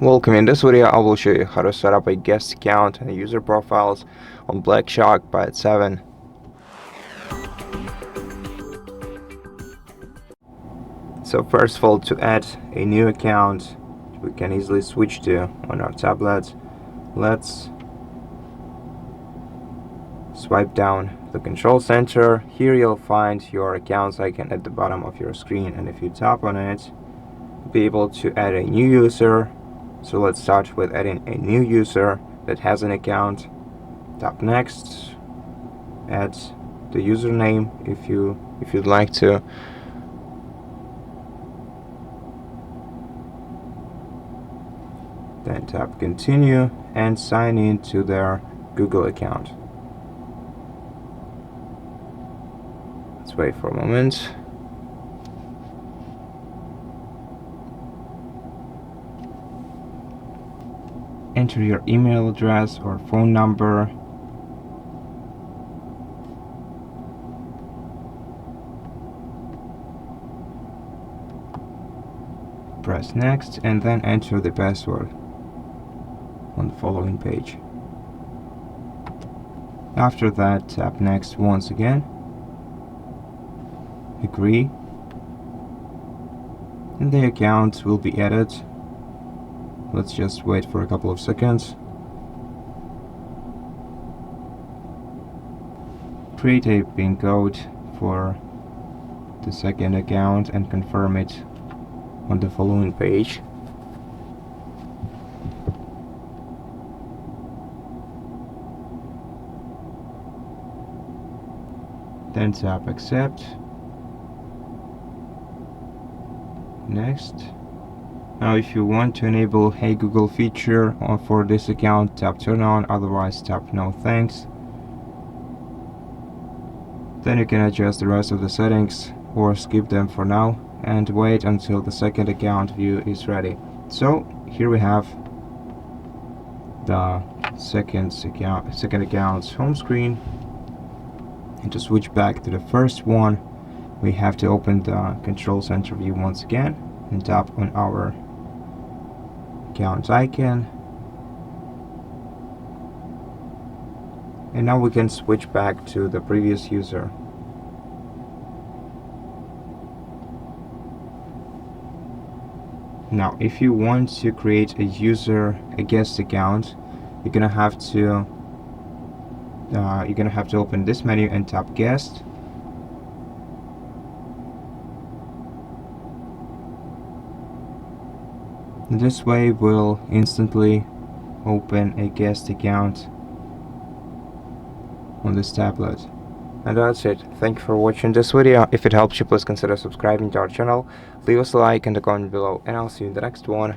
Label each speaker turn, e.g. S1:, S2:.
S1: Welcome. In this video I will show you how to set up a guest account and user profiles on Black Shark Pad 7. So first of all, to add a new account we can easily switch to on our tablet, let's swipe down the control center. Here you'll find your accounts icon at the bottom of your screen, and if you tap on it, you'll be able to add a new user. So let's start with adding a new user that has an account. Tap next, add the username if you'd like to. Then tap continue and sign in to their Google account. Let's wait for a moment. Enter your email address or phone number. Press next and then enter the password on the following page. After that, tap next once again. Agree. And the account will be added. Let's just wait for a couple of seconds. Create a PIN code for the second account and confirm it on the following page. Then tap accept. Next. Now if you want to enable Hey Google feature for this account, tap turn on, otherwise tap no thanks. Then you can adjust the rest of the settings or skip them for now and wait until the second account view is ready. So here we have the second account's home screen. And to switch back to the first one, we have to open the control center view once again and tap on our account icon, and now we can switch back to the previous user. Now if you want to create a guest account, you're gonna have to open this menu and tap guest. This way we'll instantly open a guest account on this tablet. And that's it. Thank you for watching this video. If it helped you, please consider subscribing to our channel, leave us a like and a comment below, and I'll see you in the next one.